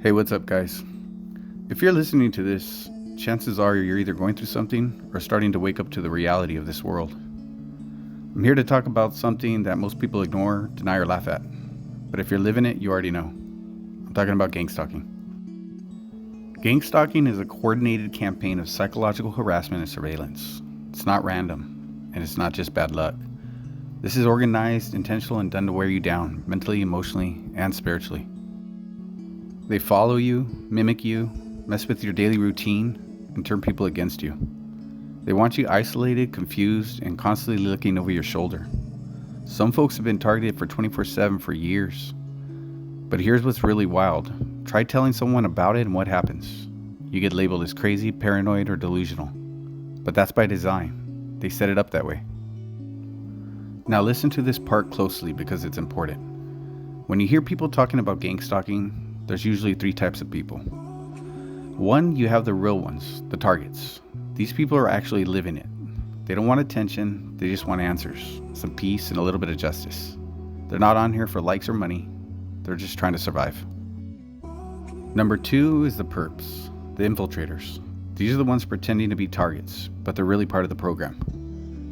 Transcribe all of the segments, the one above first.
Hey, what's up, guys? If you're listening to this, chances are you're either going through something or starting to wake up to the reality of this world. I'm here to talk about something that most people ignore, deny, or laugh at. But if you're living it, you already know. I'm talking about gangstalking. Gangstalking is a coordinated campaign of psychological harassment and surveillance. It's not random, and it's not just bad luck. This is organized, intentional, and done to wear you down, mentally, emotionally, and spiritually. They follow you, mimic you, mess with your daily routine, and turn people against you. They want you isolated, confused, and constantly looking over your shoulder. Some folks have been targeted for 24/7 for years. But here's what's really wild. Try telling someone about it and what happens. You get labeled as crazy, paranoid, or delusional. But that's by design. They set it up that way. Now listen to this part closely because it's important. When you hear people talking about gangstalking, there's usually three types of people. One, you have the real ones, the targets. These people are actually living it. They don't want attention, they just want answers, some peace, and a little bit of justice. They're not on here for likes or money, they're just trying to survive. Number two is the perps, the infiltrators. These are the ones pretending to be targets, but they're really part of the program.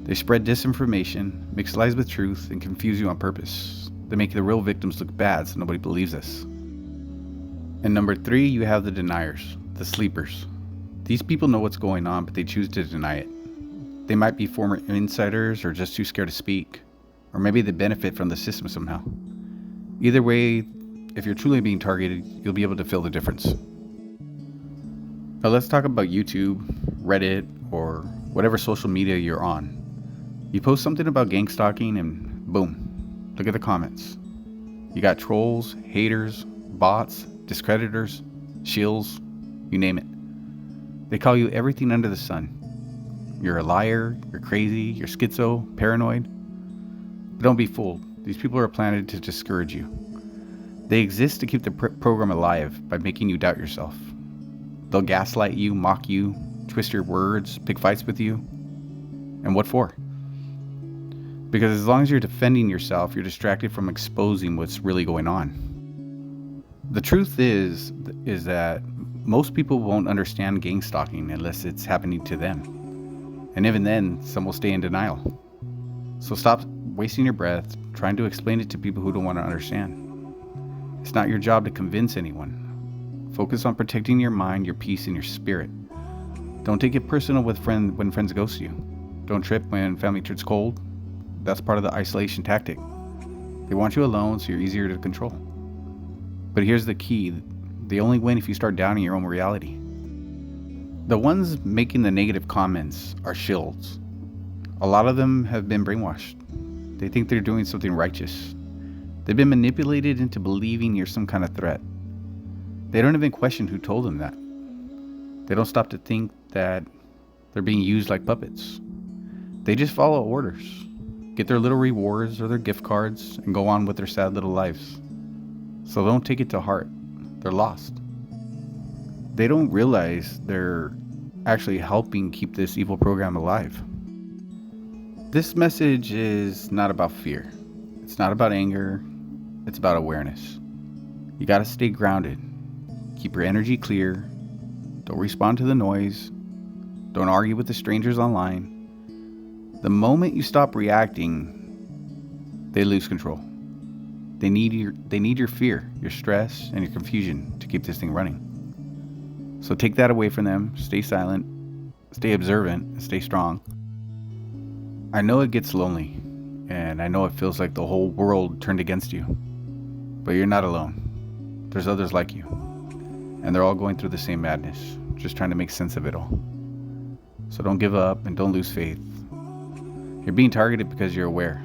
They spread disinformation, mix lies with truth, and confuse you on purpose. They make the real victims look bad so nobody believes us. And number three, you have the deniers, the sleepers. These people know what's going on, but they choose to deny it. They might be former insiders or just too scared to speak, or maybe they benefit from the system somehow. Either way, if you're truly being targeted, you'll be able to feel the difference. Now let's talk about YouTube, Reddit, or whatever social media you're on. You post something about gangstalking and boom, look at the comments. You got trolls, haters, bots, discreditors, shills, you name it. They call you everything under the sun. You're a liar, you're crazy, you're schizo, paranoid. But don't be fooled. These people are planted to discourage you. They exist to keep the program alive by making you doubt yourself. They'll gaslight you, mock you, twist your words, pick fights with you. And what for? Because as long as you're defending yourself, you're distracted from exposing what's really going on. The truth is that most people won't understand gangstalking unless it's happening to them. And even then, some will stay in denial. So stop wasting your breath trying to explain it to people who don't want to understand. It's not your job to convince anyone. Focus on protecting your mind, your peace, and your spirit. Don't take it personal when friends ghost you. Don't trip when family turns cold. That's part of the isolation tactic. They want you alone so you're easier to control. But here's the key. They only win if you start doubting your own reality. The ones making the negative comments are shills. A lot of them have been brainwashed. They think they're doing something righteous. They've been manipulated into believing you're some kind of threat. They don't even question who told them that. They don't stop to think that they're being used like puppets. They just follow orders, get their little rewards or their gift cards, and go on with their sad little lives. So don't take it to heart. They're lost. They don't realize they're actually helping keep this evil program alive. This message is not about fear. It's not about anger. It's about awareness. You gotta stay grounded. Keep your energy clear. Don't respond to the noise. Don't argue with the strangers online. The moment you stop reacting, they lose control. They need your fear, your stress, and your confusion to keep this thing running. So take that away from them. Stay silent, stay observant, and stay strong. I know it gets lonely, and I know it feels like the whole world turned against you. But you're not alone. There's others like you, and they're all going through the same madness, just trying to make sense of it all. So don't give up and don't lose faith. You're being targeted because you're aware,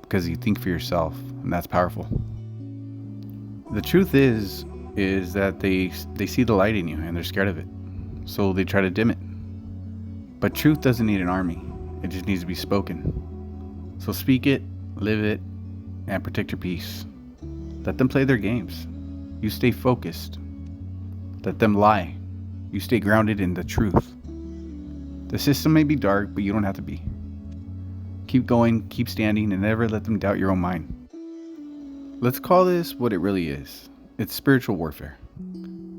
because you think for yourself, and that's powerful. The truth is that they see the light in you and they're scared of it, so they try to dim it. But truth doesn't need an army, it just needs to be spoken. So speak it, live it, and protect your peace. Let them play their games. You stay focused. Let them lie. You stay grounded in the truth. The system may be dark, but you don't have to be. Keep going, keep standing, and never let them doubt your own mind. Let's call this what it really is. It's spiritual warfare.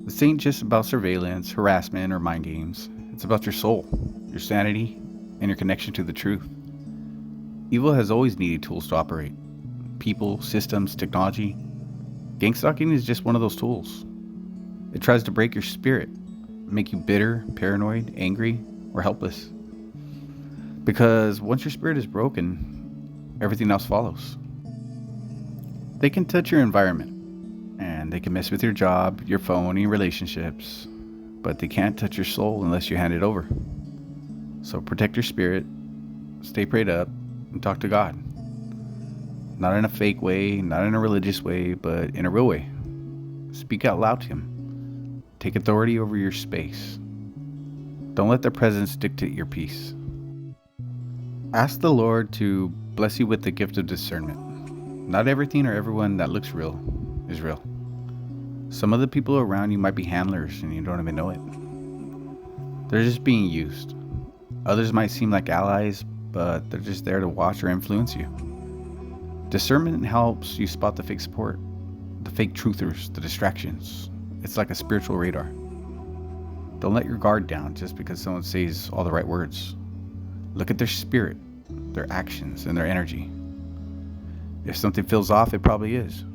This ain't just about surveillance, harassment, or mind games. It's about your soul, your sanity, and your connection to the truth. Evil has always needed tools to operate. People, systems, technology. Gangstalking is just one of those tools. It tries to break your spirit, make you bitter, paranoid, angry, or helpless. Because once your spirit is broken, everything else follows. They can touch your environment, and they can mess with your job, your phone, and your relationships, but they can't touch your soul unless you hand it over. So protect your spirit, stay prayed up, and talk to God. Not in a fake way, not in a religious way, but in a real way. Speak out loud to Him. Take authority over your space. Don't let their presence dictate your peace. Ask the Lord to bless you with the gift of discernment. Not everything or everyone that looks real is real. Some of the people around you might be handlers and you don't even know it. They're just being used. Others might seem like allies, but they're just there to watch or influence you. Discernment helps you spot the fake support, the fake truthers, the distractions. It's like a spiritual radar. Don't let your guard down just because someone says all the right words. Look at their spirit, their actions, and their energy. If something feels off, it probably is.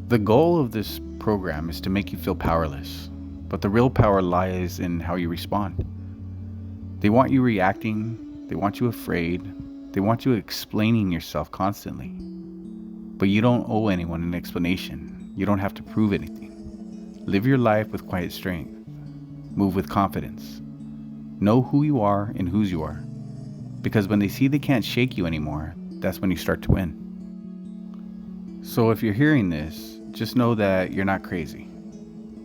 The goal of this program is to make you feel powerless, but the real power lies in how you respond. They want you reacting, they want you afraid, they want you explaining yourself constantly. But you don't owe anyone an explanation. You don't have to prove anything. Live your life with quiet strength. Move with confidence. Know who you are and whose you are. Because when they see they can't shake you anymore, that's when you start to win. So if you're hearing this, just know that you're not crazy,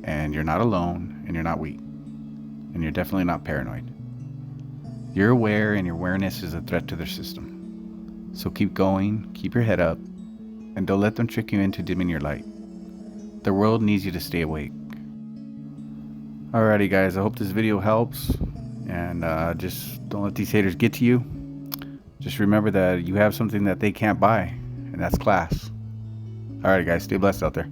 and you're not alone, and you're not weak, and you're definitely not paranoid. You're aware, and your awareness is a threat to their system. So keep going, keep your head up, and don't let them trick you into dimming your light. The world needs you to stay awake. Alrighty guys, I hope this video helps, and just don't let these haters get to you. Just remember that you have something that they can't buy, and that's class. Alright guys, stay blessed out there.